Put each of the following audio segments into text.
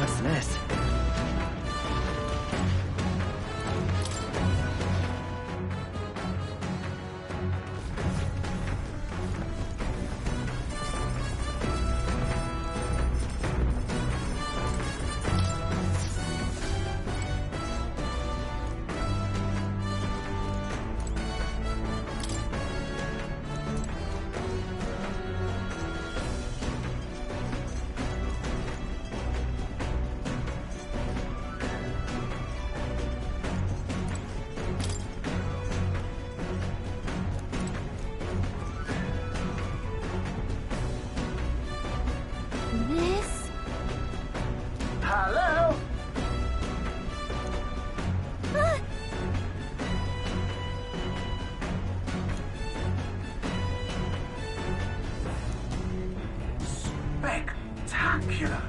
What's this? This? Hello? Ah! Spectacular.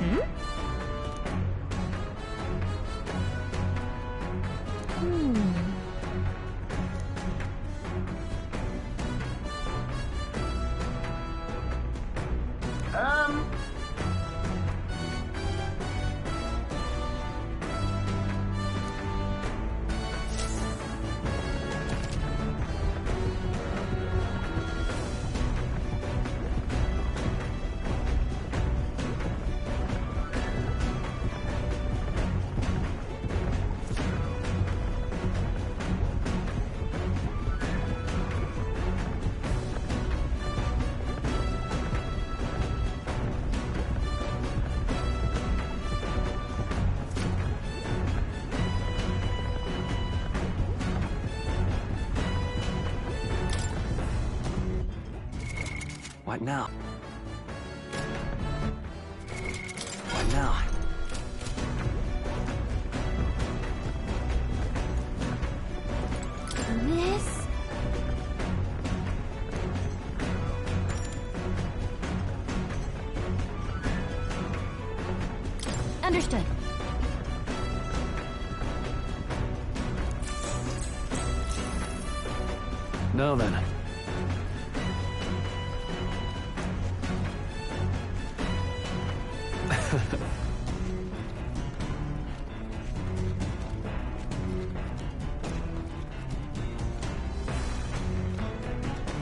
Hmm? Um... What now? What now? This? Understood. No, then.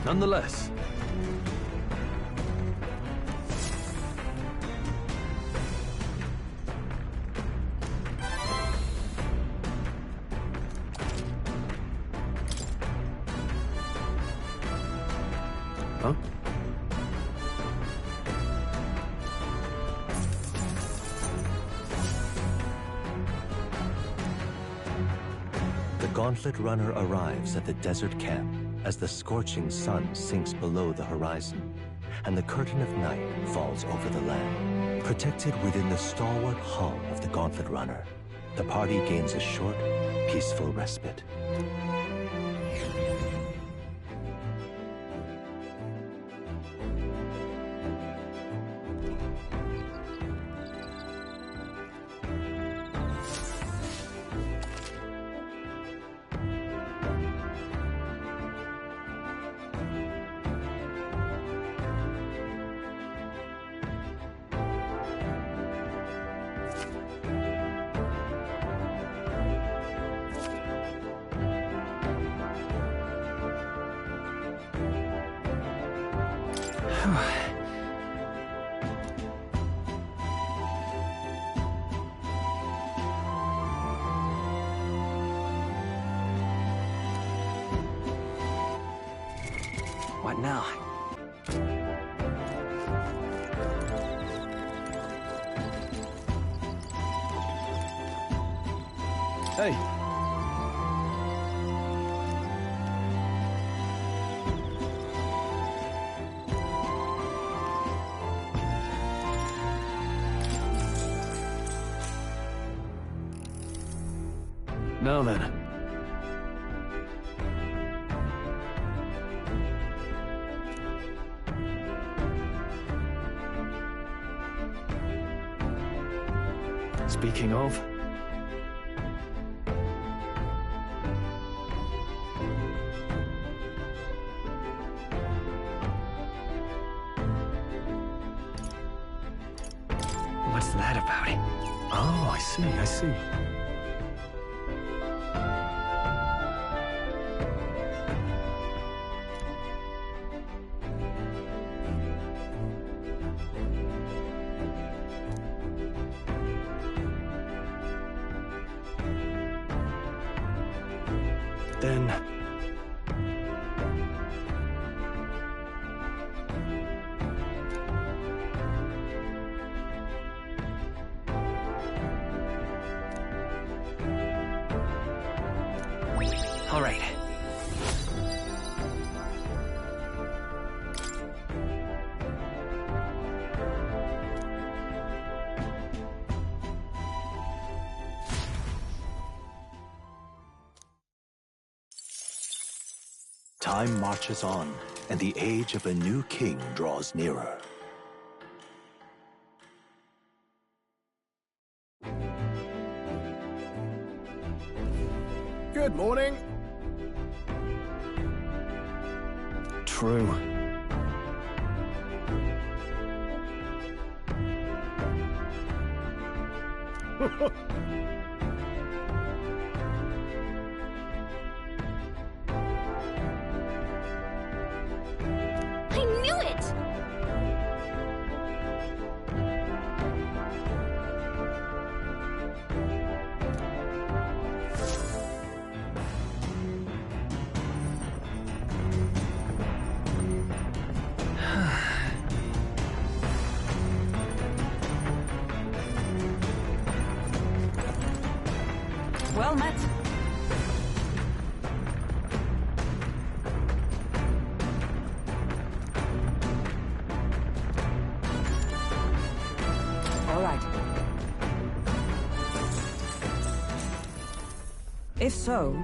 Nonetheless. Huh? The Gauntlet Runner arrives at the desert camp as the scorching sun sinks below the horizon and the curtain of night falls over the land. Protected within the stalwart hull of the Gauntlet Runner, the party gains a short, peaceful respite. What now? Hey! Now then. Speaking of... What's that about? Oh, I see, I see. Then... All right. Time marches on, and the age of a new king draws nearer. Good morning. True. I knew it! Well met. All right. If so...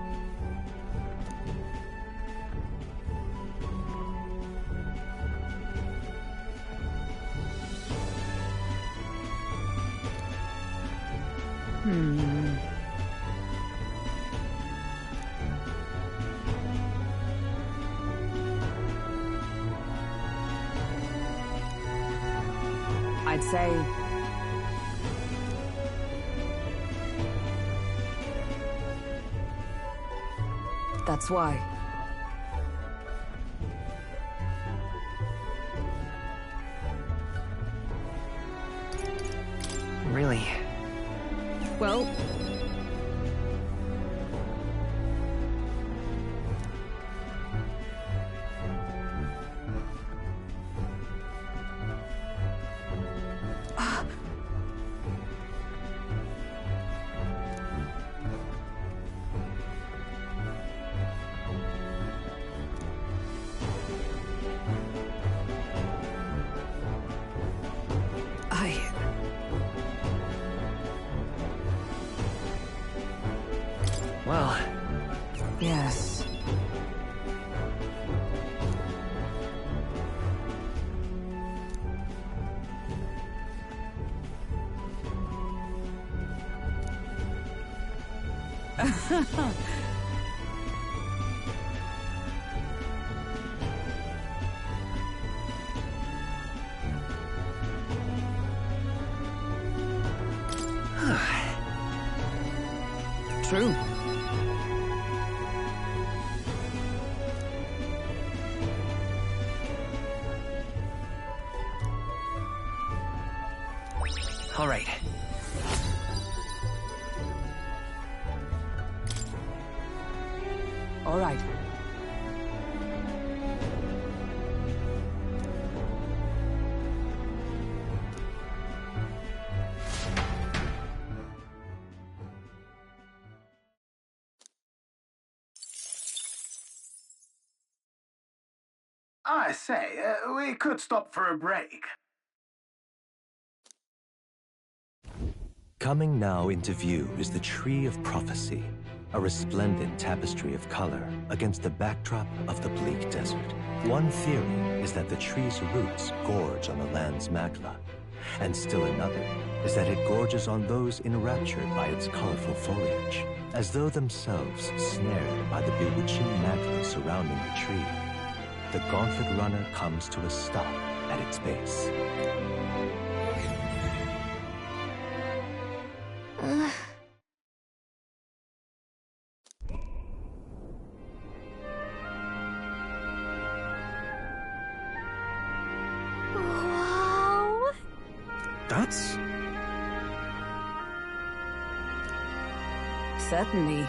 I'd say... That's why. Really? Well... Well... Yes. True. All right. All right. I say, we could stop for a break. Coming now into view is the Tree of Prophecy, a resplendent tapestry of color against the backdrop of the bleak desert. One theory is that the tree's roots gorge on the land's magma, And still another is that it gorges on those enraptured by its colorful foliage, as though themselves snared by the bewitching mantle surrounding the tree. The gauntlet runner comes to a stop at its base. Wow. That's... Certainly.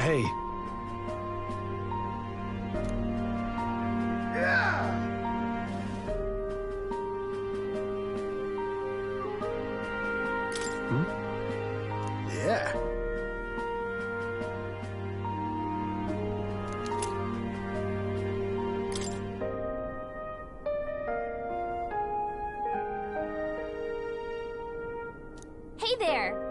Hey, Yeah. Hey there.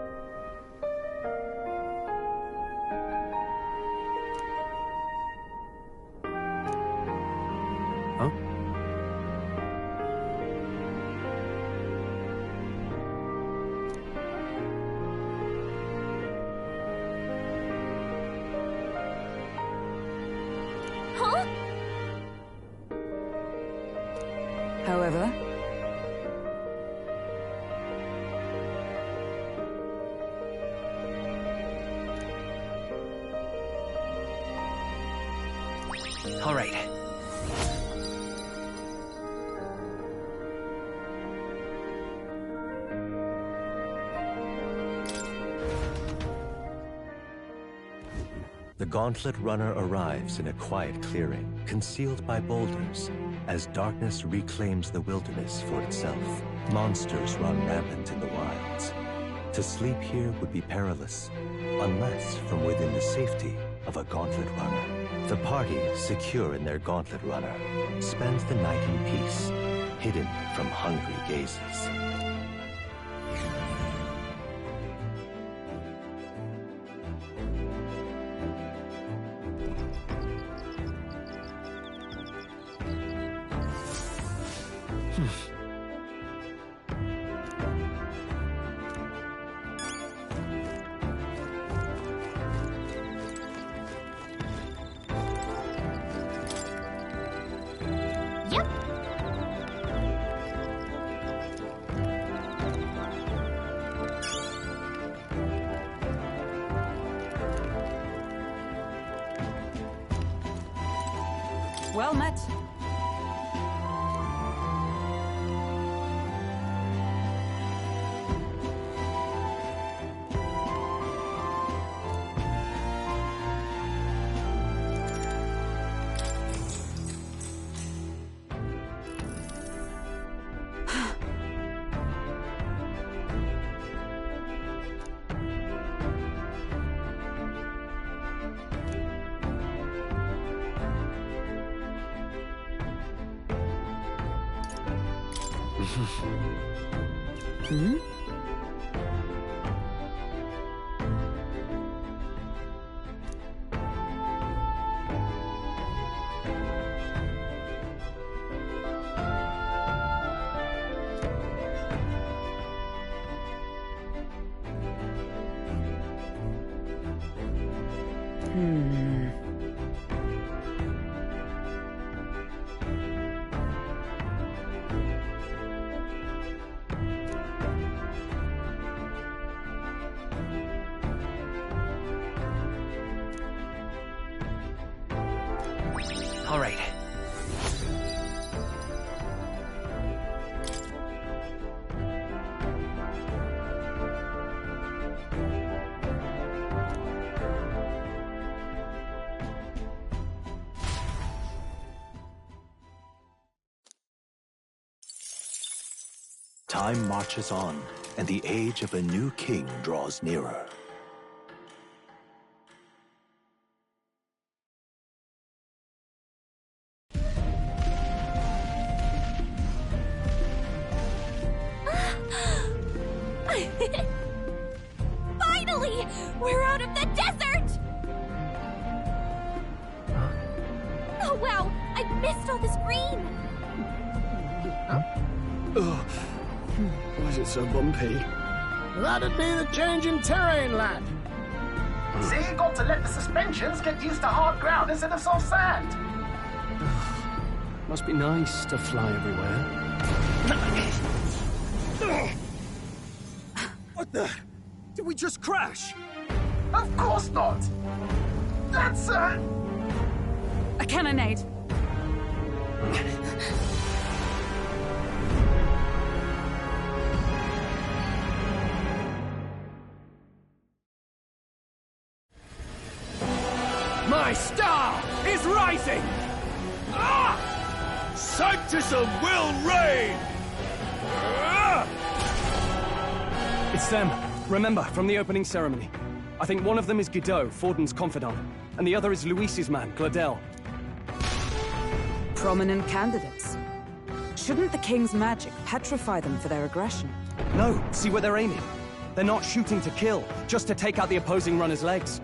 huh? Huh? However, All right. The gauntlet runner arrives in a quiet clearing, concealed by boulders. As darkness reclaims the wilderness for itself, monsters run rampant in the wilds. To sleep here would be perilous, unless from within the safety of a gauntlet runner. The party, secure in their gauntlet runner, spends the night in peace, hidden from hungry gazes. Yep. well met. Hmm? Hmm. All right. Time marches on, and the age of a new king draws nearer. Finally! We're out of the desert! Oh, wow! I missed all this green! Why is it so bumpy? That'd be the change in terrain, lad. See, you got to let the suspensions get used to hard ground instead of soft sand. Must be nice to fly everywhere. What the? Did we just crash? Of course not. That's A cannonade. My star is rising! Ah! Sanctism will reign! Ah! It's them. Remember, from the opening ceremony. I think one of them is Guido, Forden's confidant, and the other is Luis's man, Gladel. Prominent candidates. Shouldn't the king's magic petrify them for their aggression? No, see where they're aiming. They're not shooting to kill, just to take out the opposing runner's legs.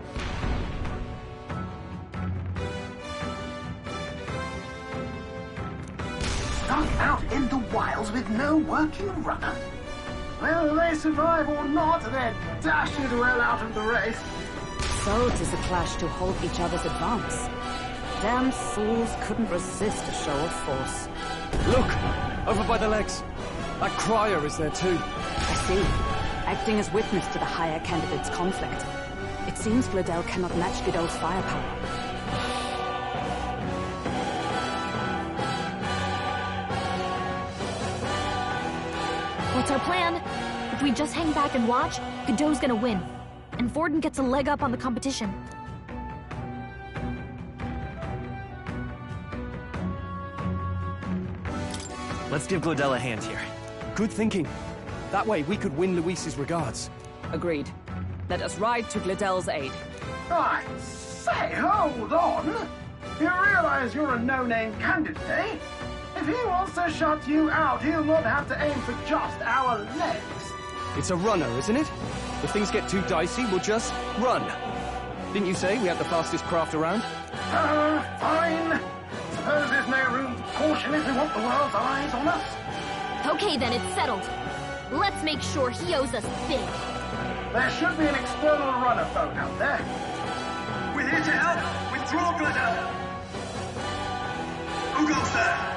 stuck out in the wilds with no working runner. Whether they survive or not, they're dashed well out of the race. So 'tis a clash to halt each other's advance. Damn fools couldn't resist a show of force. Look! Over by the legs. That crier is there too. I see. Acting as witness to the higher candidate's conflict. It seems Gladel cannot match Guido's firepower. What's our plan? If we just hang back and watch, Godot's gonna win. And Forden gets a leg up on the competition. Let's give Gladel a hand here. Good thinking. That way we could win Luis's regards. Agreed. Let us ride to Gladel's aid. I say, hold on. You realize you're a no-name candidate, eh? If he wants to shut you out, he'll not have to aim for just our legs. It's a runner, isn't it? If things get too dicey, we'll just run. Didn't you say we have the fastest craft around? Fine. Suppose there's no room for caution if we want the world's eyes on us. Okay then, it's settled. Let's make sure he owes us big. There should be an external runner boat out there. We're here to help! Withdraw, Gladel! Who goes there?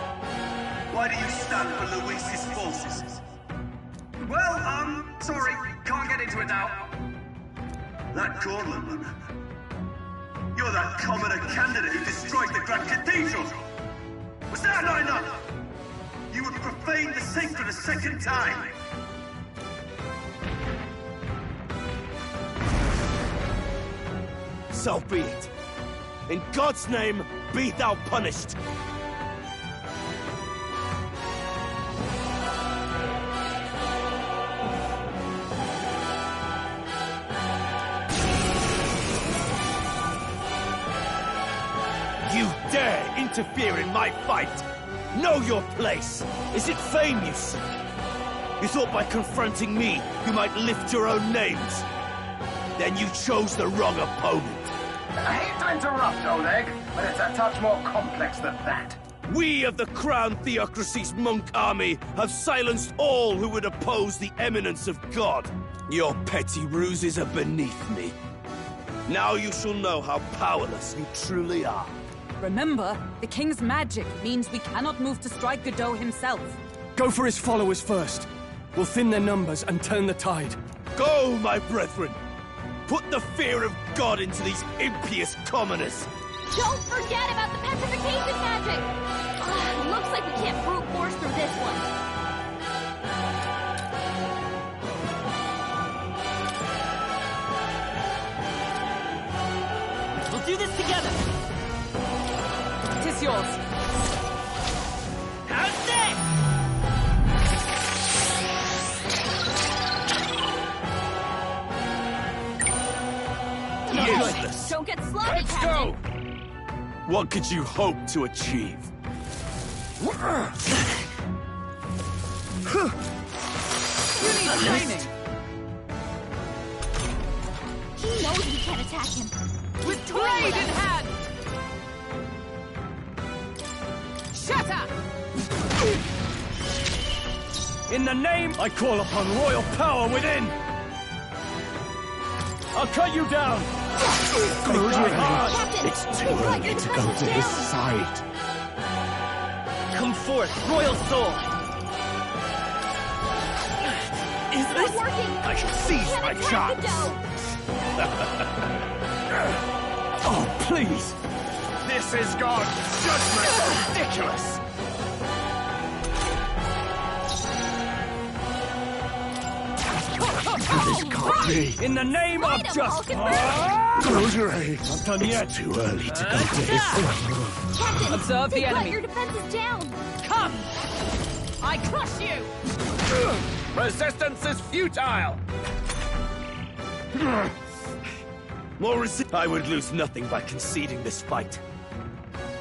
Why do you stand for Luis's forces? Well, sorry, can't get into it now. That Cornland runner. You're that commoner candidate who destroyed the Grand Cathedral! Was that not enough? You would profane the sacred a second time! So be it. In God's name, be thou punished. You dare interfere in my fight! Know your place! Is it fame you seek? You thought by confronting me, you might lift your own names? Then you chose the wrong opponent. I hate to interrupt, Oleg, but it's a touch more complex than that. We of the Crown Theocracy's monk army have silenced all who would oppose the eminence of God. Your petty ruses are beneath me. Now you shall know how powerless you truly are. Remember, the king's magic means we cannot move to strike Godot himself. Go for his followers first. We'll thin their numbers and turn the tide. Go, my brethren! Put the fear of God into these impious commoners! Don't forget about the petrification magic! Looks like we can't brute force through this one. We'll do this together! Tis yours. How's this? Useless. Don't get sloppy, Let's Captain. go! What could you hope to achieve? You need training! He knows we can't attack him. With blade in hand! Shatter! In the name, I call upon royal power within! I'll cut you down! Close your eyes. Captain, It's too we've got early your to go defenses to his down. side. Come forth, royal soul! Is It's this... not working. I shall seize my Can't attack chance. Godot. Oh, please! This is God's judgment! Ridiculous! This can't be. In the name of Fight him, justice! Hulkenberg. Close your eyes. Not done yet. It's too early to go to his side. Captain, Observe the they've got enemy. your defenses down. Come! I crush you! Resistance is futile! I would lose nothing by conceding this fight.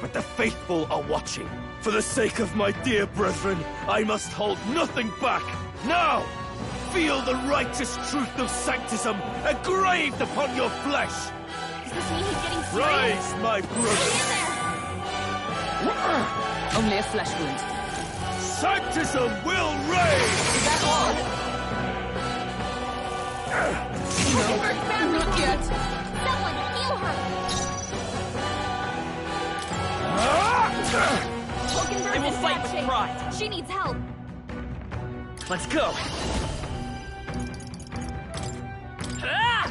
But the faithful are watching. For the sake of my dear brethren, I must hold nothing back. Now! Feel the righteous truth of sanctism engraved upon your flesh! Does this mean he's getting serious? Rise, my Get brothers! in there. Only a flesh wound. Sanctism will reign! Is that all? No, not yet. Someone heal her. Hulkenberg's I will in fight bad with shape. pride. She needs help. Let's go! Ah!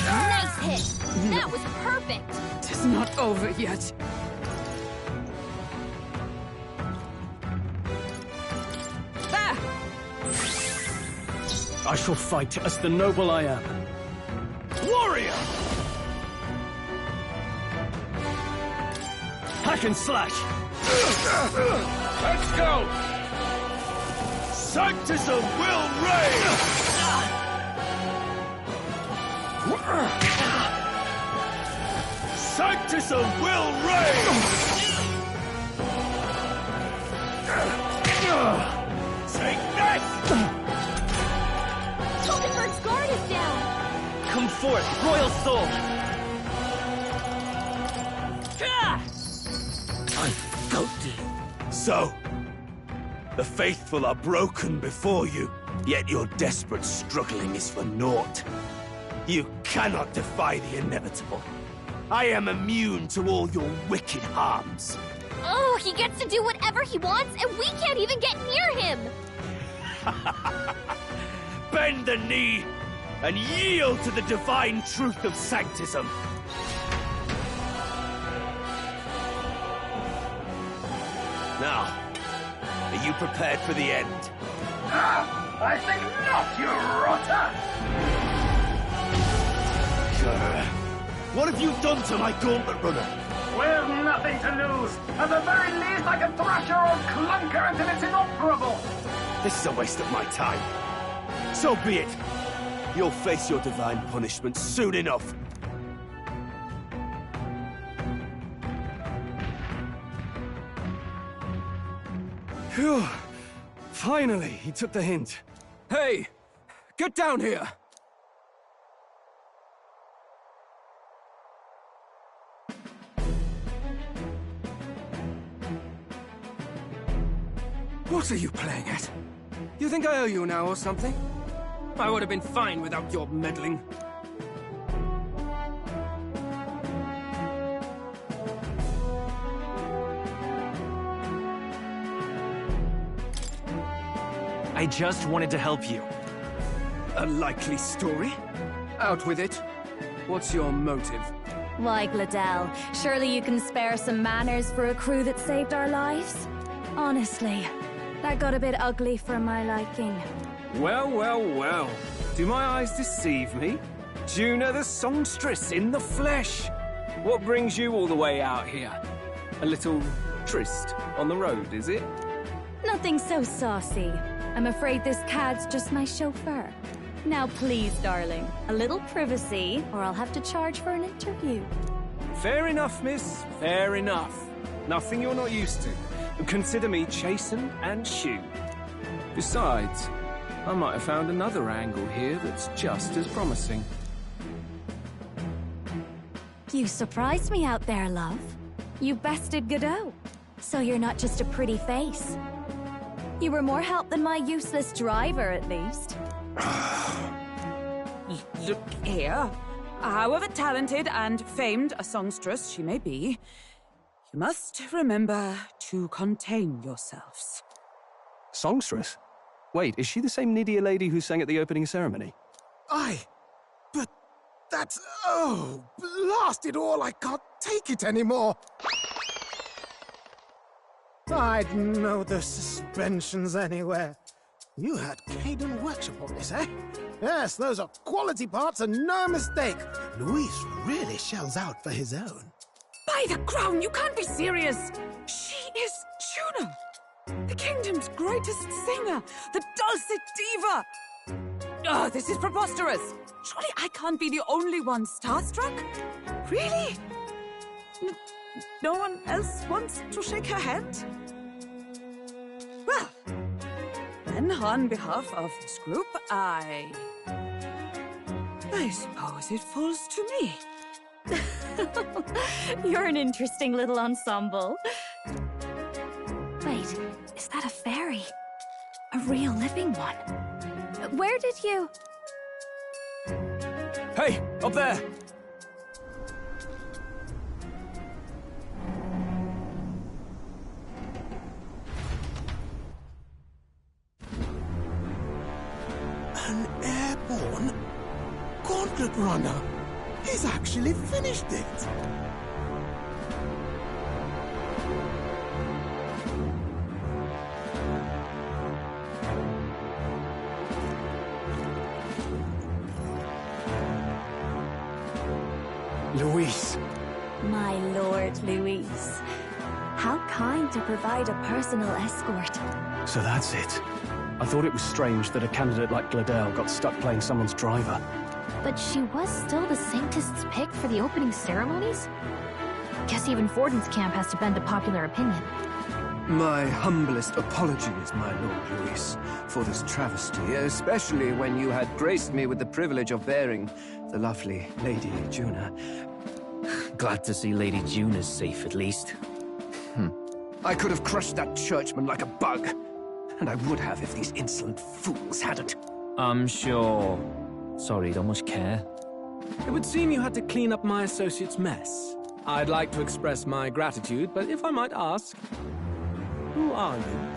Nice hit. That was perfect. It's not over yet. Ah! I shall fight as the noble I am. Warrior! Hack and slash! Let's go! Sanctism will reign! Sanctism will reign! Take this! Hulkenberg's guard is down. Come forth, royal soul! Ah! So, the faithful are broken before you, yet your desperate struggling is for naught. You cannot defy the inevitable. I am immune to all your wicked harms. Oh, he gets to do whatever he wants, and we can't even get near him. Bend the knee and yield to the divine truth of sanctism. Now, are you prepared for the end? I think not, you rotter! What have you done to my gauntlet runner? We've nothing to lose. At the very least, I can thrash your old clunker until it's inoperable. This is a waste of my time. So be it. You'll face your divine punishment soon enough. Phew. Finally, he took the hint. Hey! Get down here! What are you playing at? You think I owe you now or something? I would have been fine without your meddling. I just wanted to help you. A likely story? Out with it. What's your motive? Why, Gladell, surely you can spare some manners for a crew that saved our lives? Honestly, that got a bit ugly for my liking. Well, well, well. Do my eyes deceive me? Juna the songstress in the flesh. What brings you all the way out here? A little tryst on the road, is it? Nothing so saucy. I'm afraid this cad's just my chauffeur. Now please, darling, a little privacy, or I'll have to charge for an interview. Fair enough, miss. Fair enough. Nothing you're not used to. Consider me chastened and shooed. Besides, I might have found another angle here that's just as promising. You surprised me out there, love. You bested Godot. So you're not just a pretty face. You were more help than my useless driver, at least. Look here. However talented and famed a songstress she may be, you must remember to contain yourselves. Songstress? Wait, is she the same Nydia lady who sang at the opening ceremony? Aye, but that's... oh, blast it all, I can't take it anymore. I'd know the suspensions anywhere. You had Caden Workshop on this, eh? Yes, those are quality parts and no mistake. Luis really shells out for his own. By the crown, you can't be serious! She is Juno! The kingdom's greatest singer! The dulcet diva! Oh, this is preposterous! Surely I can't be the only one starstruck? Really? No one else wants to shake her hand? Well, then on behalf of this group, I suppose it falls to me. You're an interesting little ensemble. Wait, is that a fairy? A real living one? Where did you... Hey, up there! An airborne gauntlet runner. He's actually finished it. Luis. My lord, Luis. How kind to provide a personal escort. So that's it. I thought it was strange that a candidate like Gladel got stuck playing someone's driver. But she was still the Sanctist's pick for the opening ceremonies? Guess even Forden's camp has to bend to popular opinion. My humblest apologies, my Lord Luis, for this travesty, especially when you had graced me with the privilege of bearing the lovely Lady Juna. Glad to see Lady Juna's safe, at least. I could have crushed that churchman like a bug, and I would have if these insolent fools hadn't. I'm sure. Sorry, don't much care. It would seem you had to clean up my associate's mess. I'd like to express my gratitude, but if I might ask, who are you?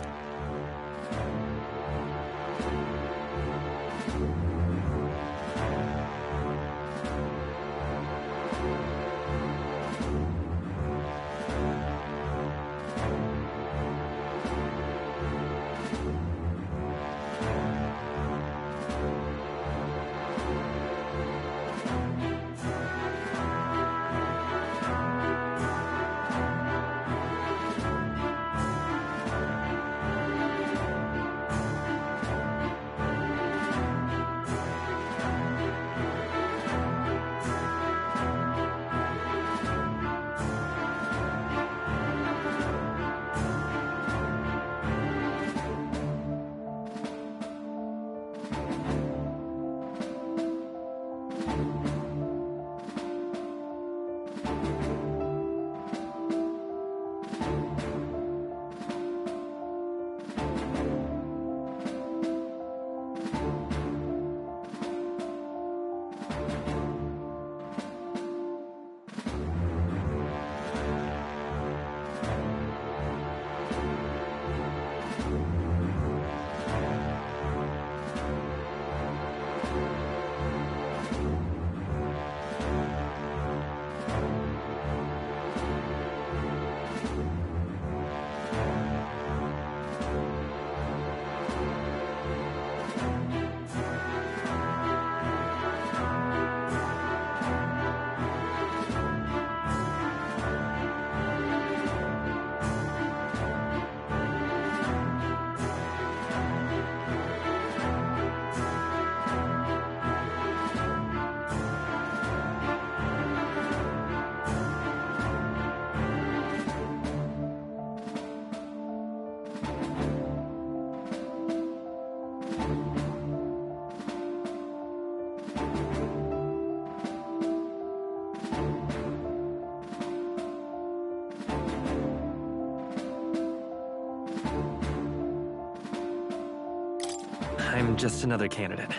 I'm just another candidate.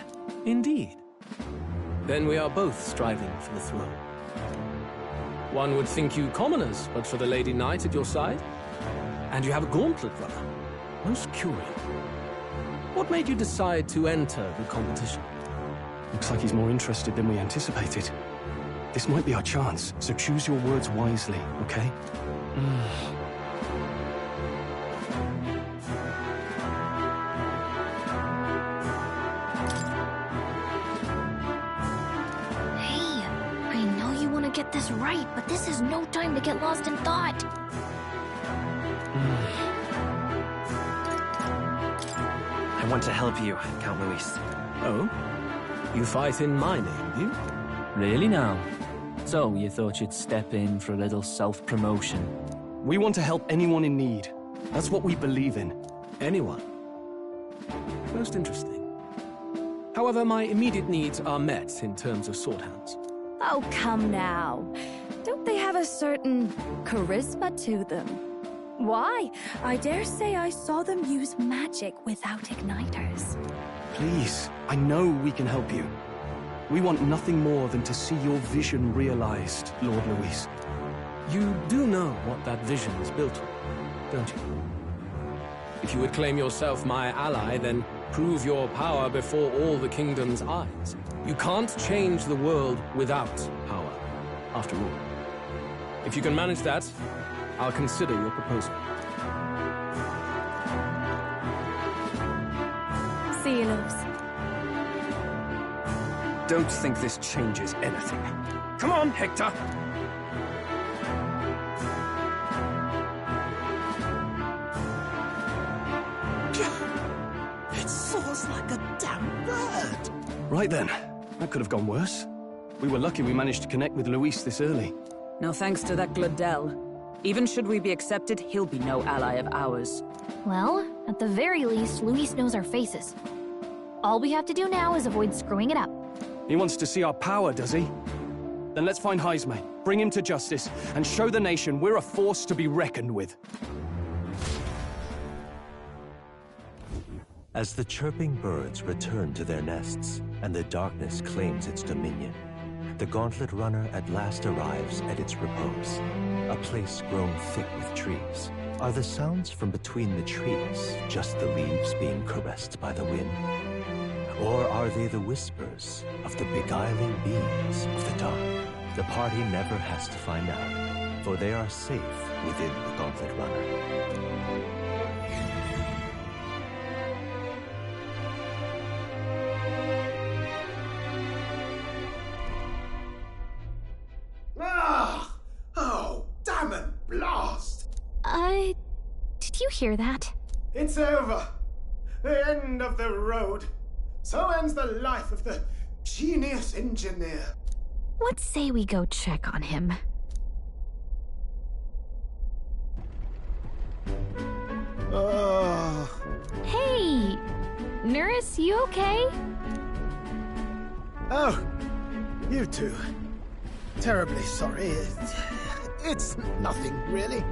Indeed. Then we are both striving for the throne. One would think you commoners, but for the Lady Knight at your side. And you have a gauntlet runner. Most curious. What made you decide to enter the competition? Looks like he's more interested than we anticipated. This might be our chance, so choose your words wisely, okay? Hey, I know you want to get this right, but this is no time to get lost in thought. I want to help you, Count Luis. Oh? You fight in my name, do you? Really now? So, you thought you'd step in for a little self-promotion? We want to help anyone in need. That's what we believe in. Anyone? Most interesting. However, my immediate needs are met in terms of sword hands. Oh, come now. Don't they have a certain charisma to them? Why? I dare say I saw them use magic without igniters. Please, I know we can help you. We want nothing more than to see your vision realized, Lord Luis. You do know what that vision is built on, don't you? If you would claim yourself my ally, then prove your power before all the kingdom's eyes. You can't change the world without power, after all. If you can manage that, I'll consider your proposal. See you, Luz. Don't think this changes anything. Come on, Hector! It soars like a damn bird. Right then, that could have gone worse. We were lucky we managed to connect with Luis this early. No thanks to that Gladel. Even should we be accepted, he'll be no ally of ours. Well, at the very least, Luis knows our faces. All we have to do now is avoid screwing it up. He wants to see our power, does he? Then let's find Heisme, bring him to justice, and show the nation we're a force to be reckoned with. As the chirping birds return to their nests and the darkness claims its dominion, the Gauntlet Runner at last arrives at its repose, a place grown thick with trees. Are the sounds from between the trees just the leaves being caressed by the wind? Or are they the whispers of the beguiling beings of the dark? The party never has to find out, for they are safe within the Gauntlet Runner. Oh, damn it, blast! Did you hear that? It's over. The end of the road. So ends the life of the genius engineer. Let's say we go check on him. Hey! Nurse, you okay? Oh, you two. Terribly sorry. It's nothing, really.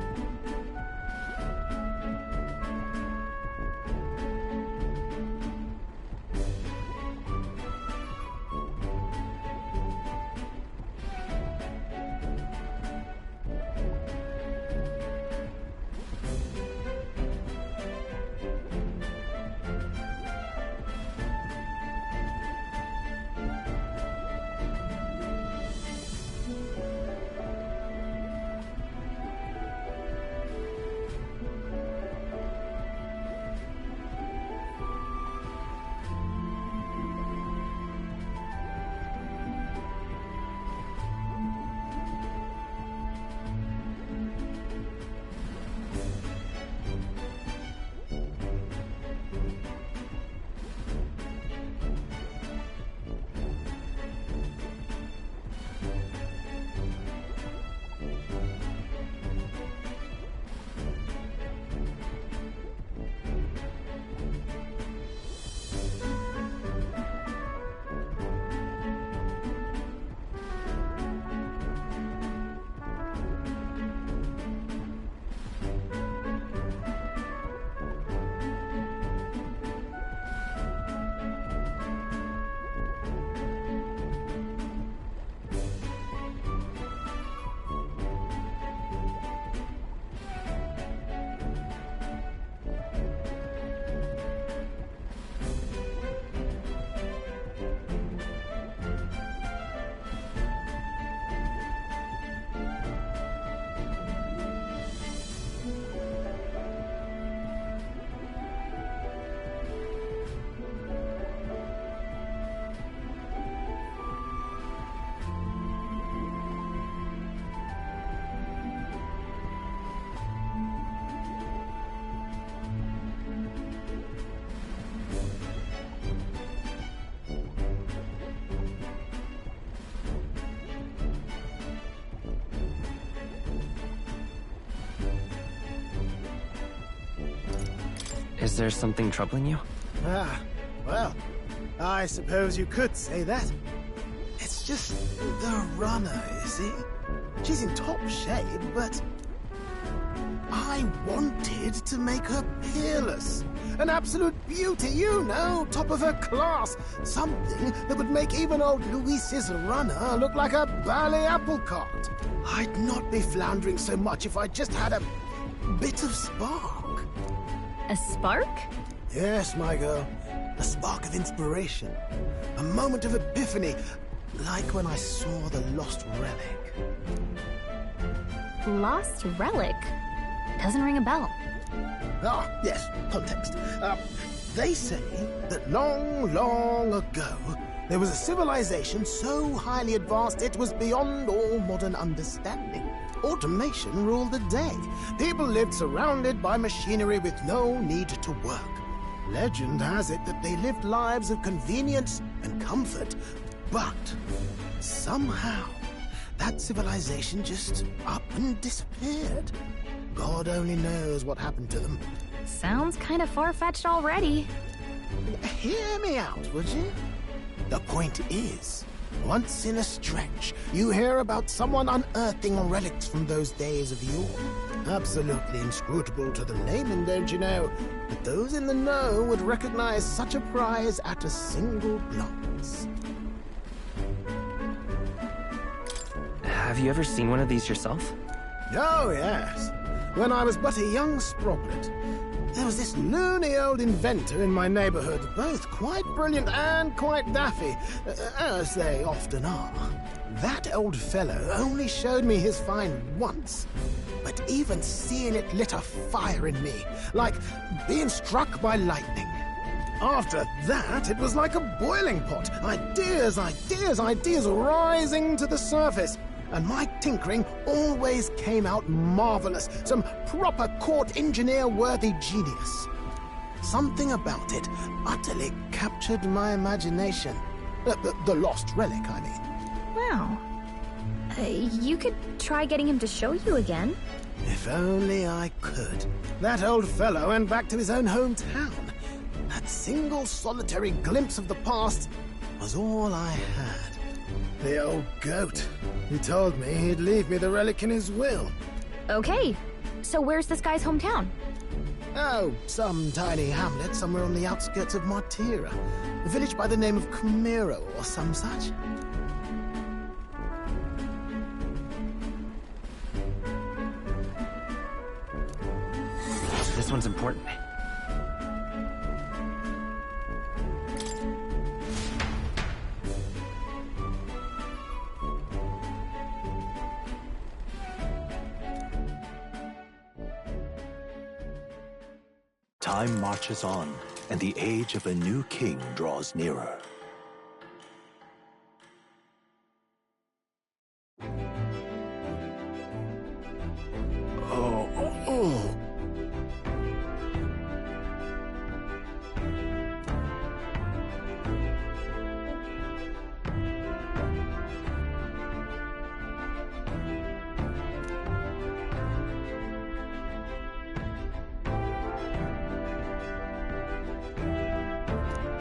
Is there something troubling you? Ah, well, I suppose you could say that. It's just the runner, you see? She's in top shape, but I wanted to make her peerless. An absolute beauty, you know, top of her class. Something that would make even old Luis's runner look like a ballet apple cart. I'd not be floundering so much if I just had a bit of spark. A spark? Yes, my girl. A spark of inspiration. A moment of epiphany, like when I saw the lost relic. Lost relic? Doesn't ring a bell. Ah, yes, context. They say that long, long ago, there was a civilization so highly advanced it was beyond all modern understanding. Automation ruled the day. People lived surrounded by machinery with no need to work. Legend has it that they lived lives of convenience and comfort, but somehow that civilization just up and disappeared. God only knows what happened to them. Sounds kind of far-fetched already. Hear me out, would you? The point is, once in a stretch, you hear about someone unearthing relics from those days of yore. Absolutely inscrutable to the layman, don't you know? But those in the know would recognize such a prize at a single glance. Have you ever seen one of these yourself? Oh, yes. When I was but a young sproglet, there was this loony old inventor in my neighborhood, both quite brilliant and quite daffy, as they often are. That old fellow only showed me his find once, but even seeing it lit a fire in me, like being struck by lightning. After that, it was like a boiling pot. Ideas, ideas, ideas rising to the surface. And my tinkering always came out marvelous. Some proper court engineer-worthy genius. Something about it utterly captured my imagination. The lost relic, I mean. Wow. You could try getting him to show you again. If only I could. That old fellow went back to his own hometown. That single solitary glimpse of the past was all I had. The old goat. He told me he'd leave me the relic in his will. Okay, so where's this guy's hometown? Oh, some tiny hamlet somewhere on the outskirts of Martira. A village by the name of Camero or some such. This one's important. Time marches on, and the age of a new king draws nearer. Oh.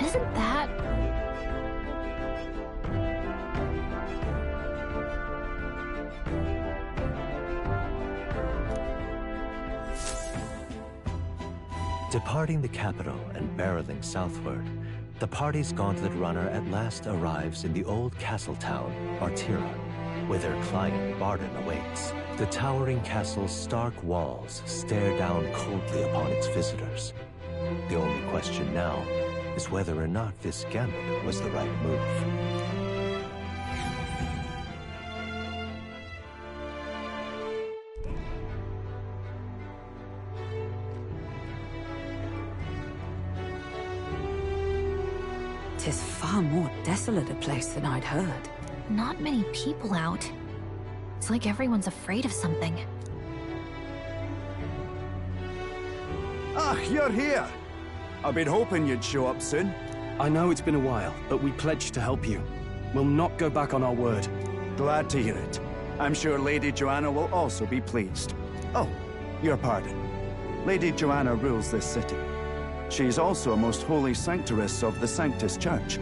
Isn't that... Departing the capital and barreling southward, the party's gauntlet runner at last arrives in the old castle town, Martira, where their client Barden awaits. The towering castle's stark walls stare down coldly upon its visitors. The only question now is whether or not this gambit was the right move. Tis far more desolate a place than I'd heard. Not many people out. It's like everyone's afraid of something. Ah, you're here! I've been hoping you'd show up soon. I know it's been a while, but we pledged to help you. We'll not go back on our word. Glad to hear it. I'm sure Lady Joanna will also be pleased. Oh, your pardon. Lady Joanna rules this city. She's also a most holy sanctoress of the Sanctus Church.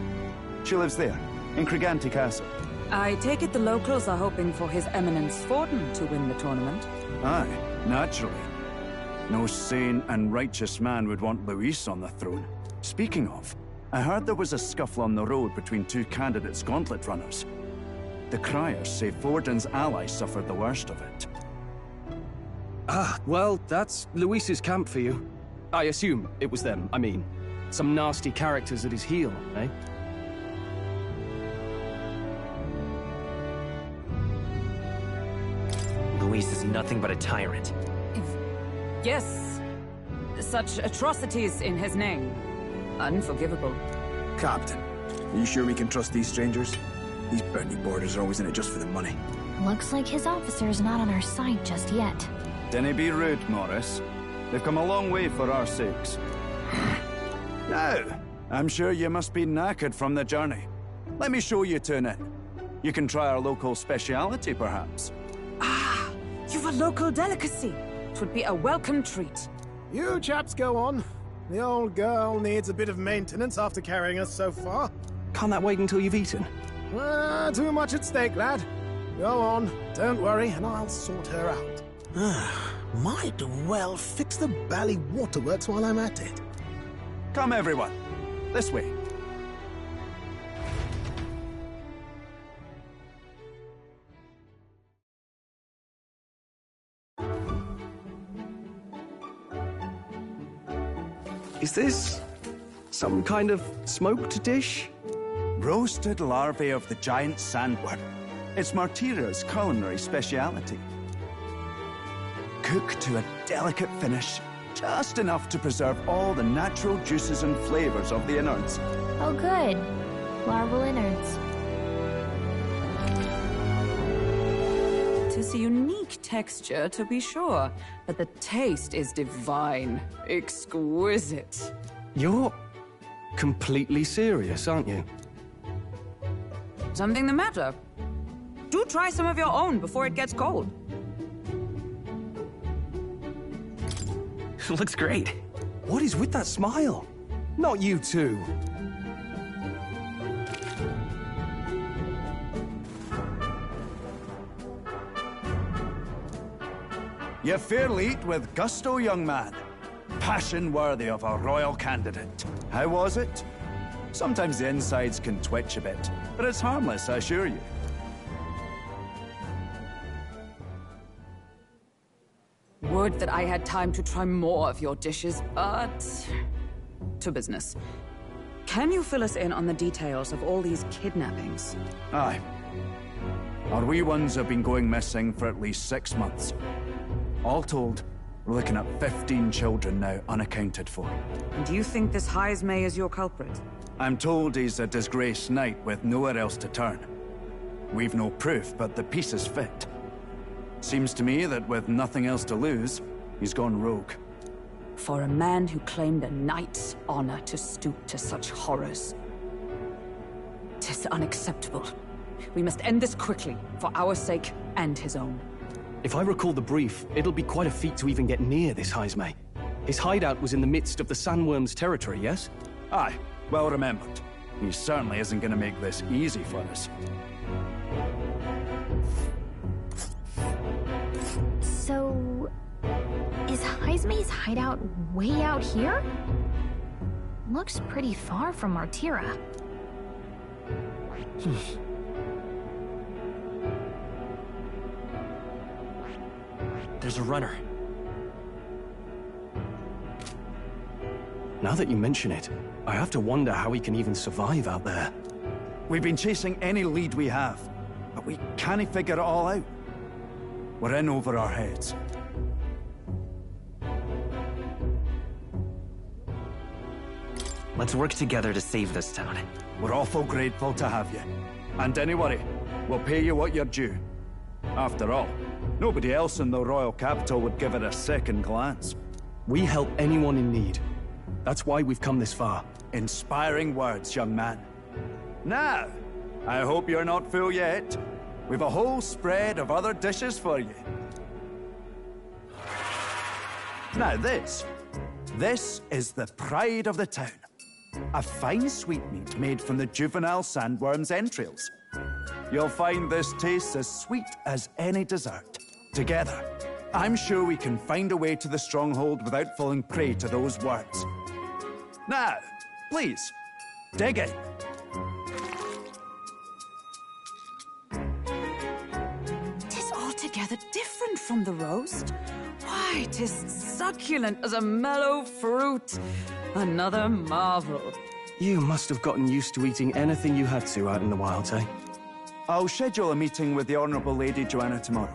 She lives there, in Criganti Castle. I take it the locals are hoping for His Eminence Forden to win the tournament. Aye, naturally. No sane and righteous man would want Luis on the throne. Speaking of, I heard there was a scuffle on the road between two candidates gauntlet runners. The criers say Forden's ally suffered the worst of it. Ah, well, that's Luis's camp for you. I assume it was them, I mean. Some nasty characters at his heel, eh? Luis is nothing but a tyrant. Yes. Such atrocities in his name. Unforgivable. Captain, are you sure we can trust these strangers? These bounty boarders are always in it just for the money. Looks like his officer's not on our side just yet. Dinna be rude, Morris. They've come a long way for our sakes. Now, I'm sure you must be knackered from the journey. Let me show you to an inn. You can try our local speciality, perhaps. Ah, you've a local delicacy. It would be a welcome treat. You chaps go on. The old girl needs a bit of maintenance after carrying us so far. Can't that wait until you've eaten? Too much at stake, lad. Go on, don't worry, and I'll sort her out. Might well fix the bally waterworks while I'm at it. Come, everyone. This way. Is this some kind of smoked dish? Roasted larvae of the giant sandworm. It's Martira's culinary speciality. Cooked to a delicate finish, just enough to preserve all the natural juices and flavors of the innards. Oh good. Larval innards. It is a unique texture, to be sure, but the taste is divine. Exquisite. You're completely serious, aren't you? Something the matter? Do try some of your own before it gets cold. Looks great. What is with that smile? Not you two. You fairly eat with gusto, young man. Passion worthy of a royal candidate. How was it? Sometimes the insides can twitch a bit, but it's harmless, I assure you. Would that I had time to try more of your dishes, but... to business. Can you fill us in on the details of all these kidnappings? Aye. Our wee ones have been going missing for at least 6 months. All told, we're looking at 15 children now unaccounted for. And do you think this Heismay is your culprit? I'm told he's a disgraced knight with nowhere else to turn. We've no proof, but the pieces fit. Seems to me that with nothing else to lose, he's gone rogue. For a man who claimed a knight's honor to stoop to such horrors. 'Tis unacceptable. We must end this quickly, for our sake and his own. If I recall the brief, it'll be quite a feat to even get near this Heismay. His hideout was in the midst of the Sandworm's territory, yes? Aye, well remembered. He certainly isn't going to make this easy for us. So... is Heismay's hideout way out here? Looks pretty far from Martira. There's a runner. Now that you mention it, I have to wonder how he can even survive out there. We've been chasing any lead we have, but we can't figure it all out. We're in over our heads. Let's work together to save this town. We're awful grateful to have you. And don't worry, we'll pay you what you're due. After all, nobody else in the royal capital would give it a second glance. We help anyone in need. That's why we've come this far. Inspiring words, young man. Now, I hope you're not full yet. We've a whole spread of other dishes for you. Now this This is the pride of the town. A fine sweetmeat made from the juvenile sandworm's entrails. You'll find this tastes as sweet as any dessert. Together, I'm sure we can find a way to the stronghold without falling prey to those worms. Now, please, dig in. Tis altogether different from the roast. Why, 'tis succulent as a mellow fruit. Another marvel. You must have gotten used to eating anything you had to out in the wilds, eh? I'll schedule a meeting with the Honourable Lady Joanna tomorrow.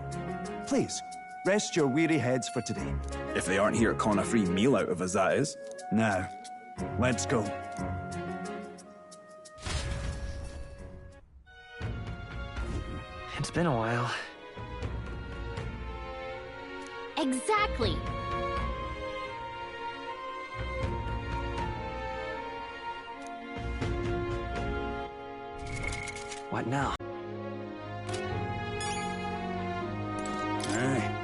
Please, rest your weary heads for today. If they aren't here calling a free meal out of us, that is. Now, let's go. It's been a while. Exactly. What now? Aye.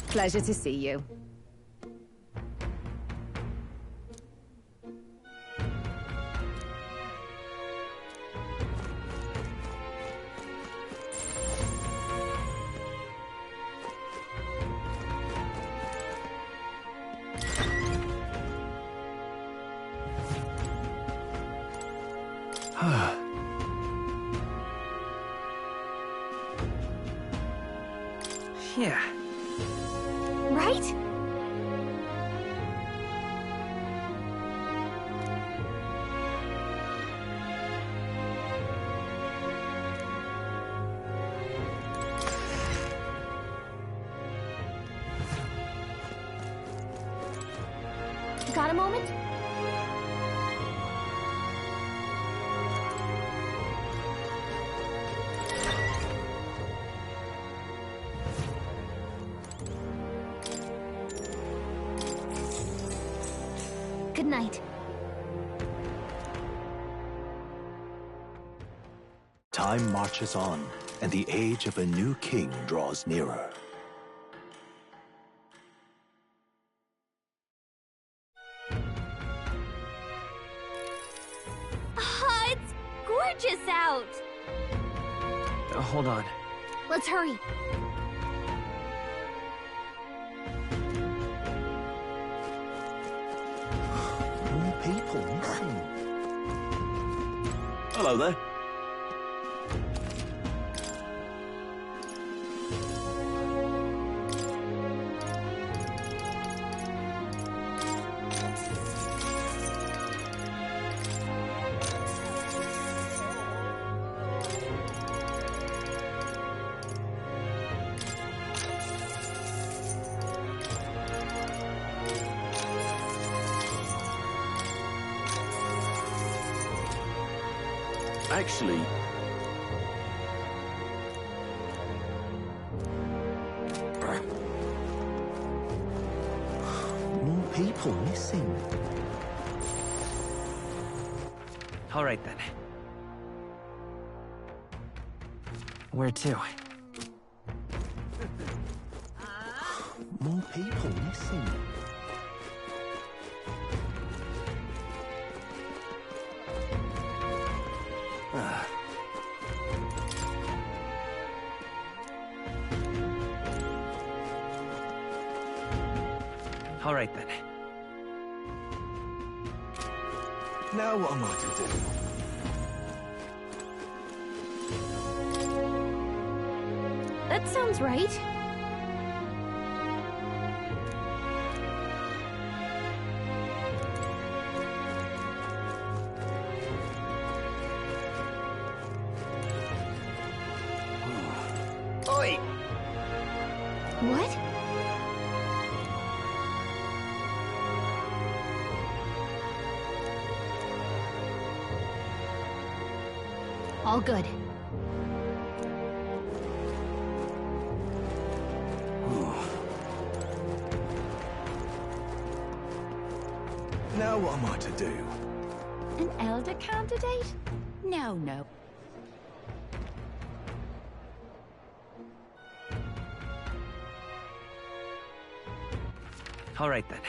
Pleasure to see you. Yeah. Right? Got a moment? Good night. Time marches on, and the age of a new king draws nearer. Ah, it's gorgeous out! Hold on. Let's hurry. More people missing. Hello there. Actually, more people missing. All right then. Where to? More people missing. All right then. Now what am I to do? That sounds right. What? All good. Now what am I to do? An elder candidate? No, no. All right then.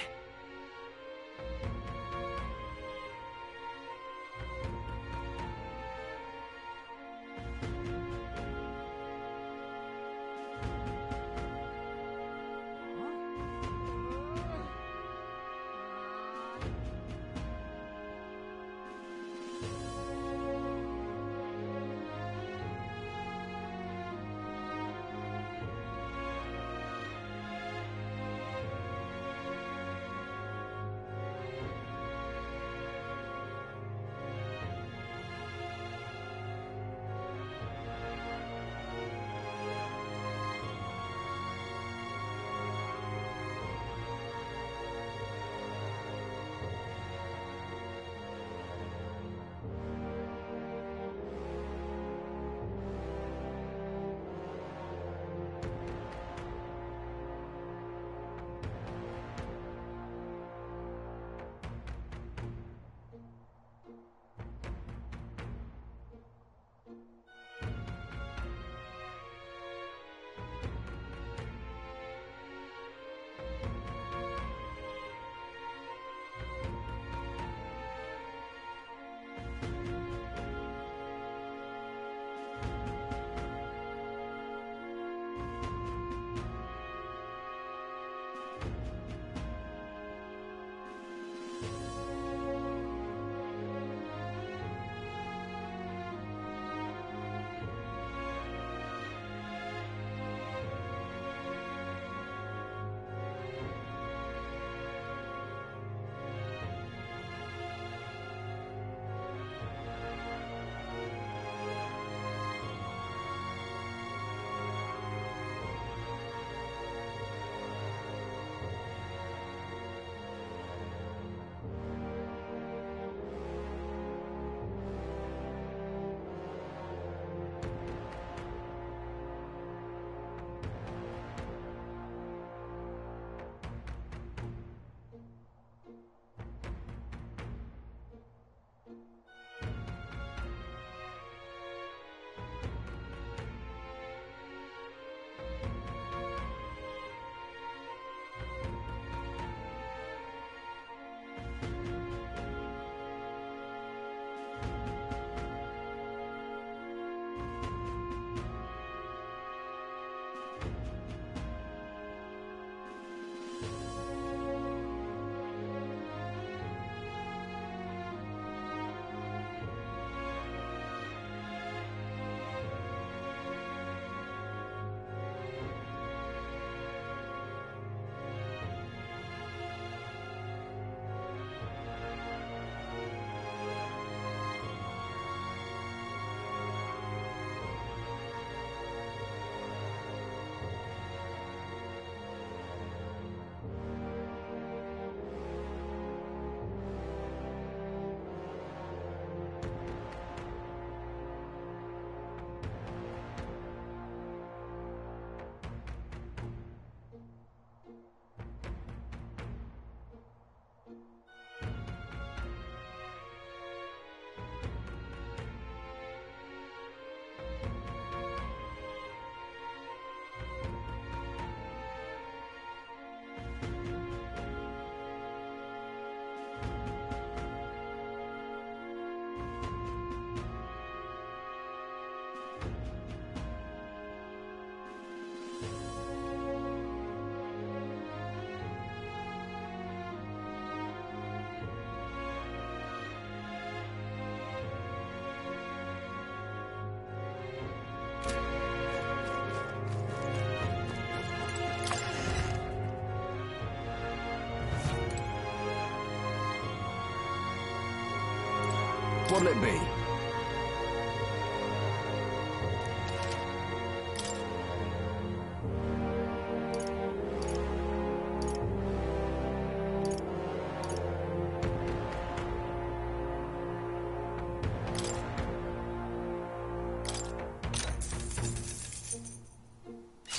What'll it be?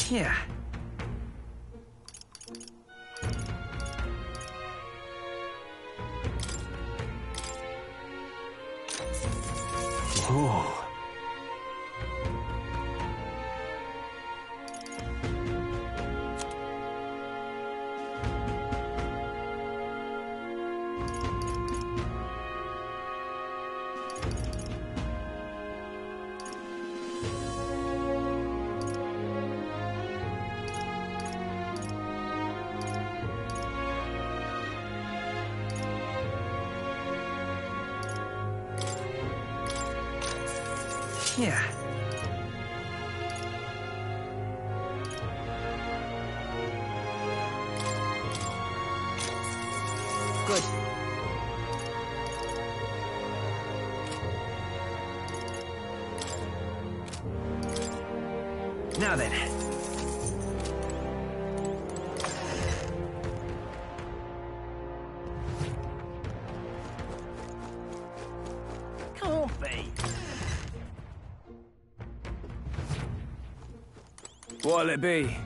Yeah. Oh. Yeah. Good. Now then. Can't be. What'll it be?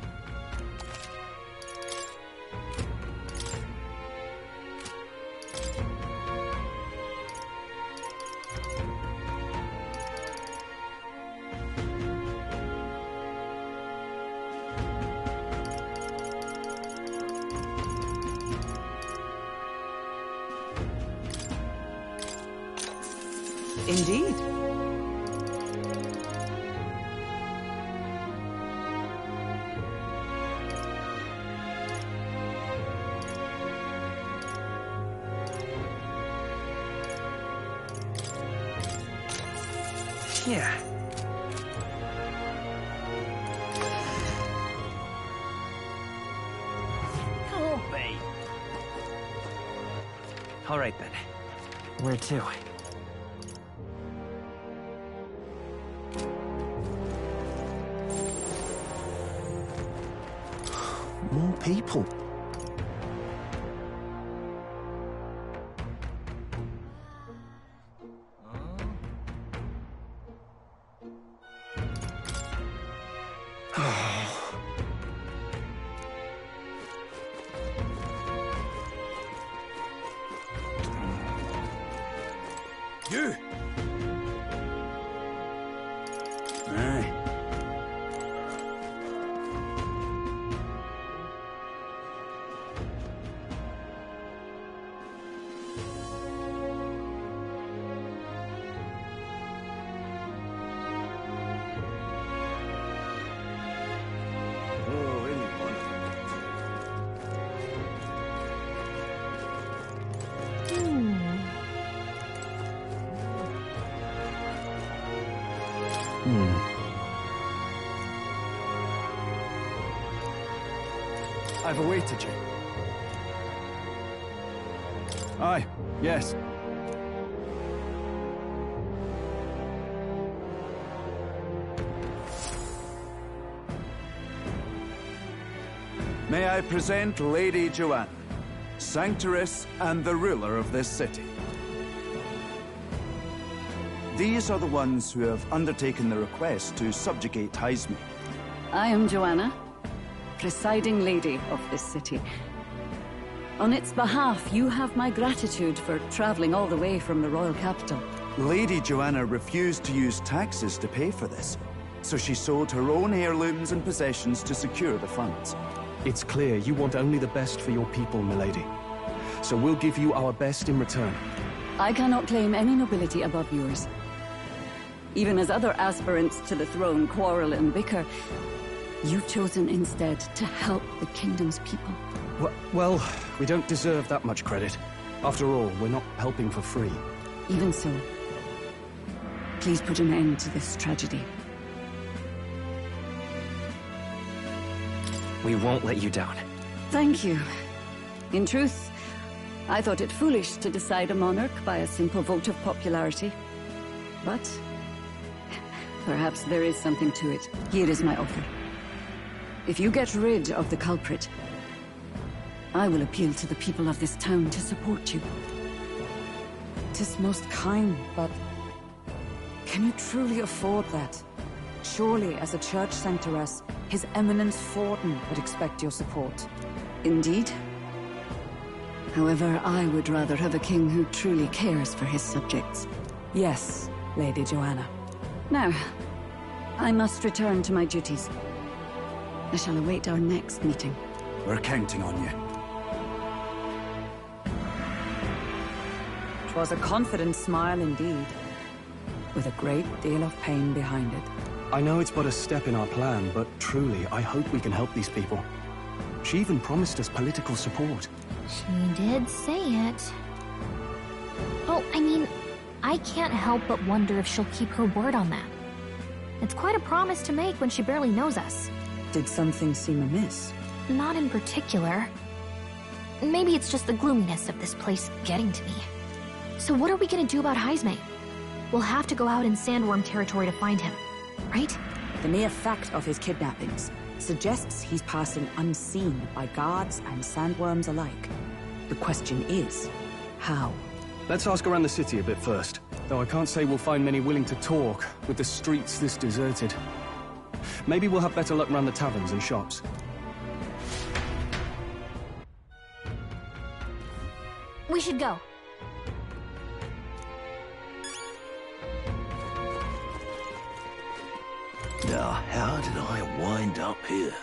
Indeed. Yeah. Can't be. All right then. Where to? More people. You! Aye. Oh, any one of I've awaited you. Aye, yes. May I present Lady Joanna, Sanctoress and the ruler of this city. These are the ones who have undertaken the request to subjugate Heisme. I am Joanna, presiding lady of this city. On its behalf, you have my gratitude for traveling all the way from the royal capital. Lady Joanna refused to use taxes to pay for this, so she sold her own heirlooms and possessions to secure the funds. It's clear you want only the best for your people, milady. So we'll give you our best in return. I cannot claim any nobility above yours. Even as other aspirants to the throne quarrel and bicker, you've chosen instead to help the kingdom's people. Well, we don't deserve that much credit. After all, we're not helping for free. Even so, please put an end to this tragedy. We won't let you down. Thank you. In truth, I thought it foolish to decide a monarch by a simple vote of popularity. But perhaps there is something to it. Here is my offer. If you get rid of the culprit, I will appeal to the people of this town to support you. 'Tis most kind, but can you truly afford that? Surely, as a church sanctoress, His Eminence Forden would expect your support. Indeed. However, I would rather have a king who truly cares for his subjects. Yes, Lady Joanna. Now, I must return to my duties. I shall await our next meeting. We're counting on you. 'Twas a confident smile indeed, with a great deal of pain behind it. I know it's but a step in our plan, but truly, I hope we can help these people. She even promised us political support. She did say it. Oh, I mean, I can't help but wonder if she'll keep her word on that. It's quite a promise to make when she barely knows us. Did something seem amiss? Not in particular. Maybe it's just the gloominess of this place getting to me. So what are we gonna do about Heisme? We'll have to go out in Sandworm territory to find him, right? The mere fact of his kidnappings suggests he's passing unseen by guards and sandworms alike. The question is, how? Let's ask around the city a bit first. Though I can't say we'll find many willing to talk, with the streets this deserted. Maybe we'll have better luck around the taverns and shops. We should go. Now, how did I wind up here?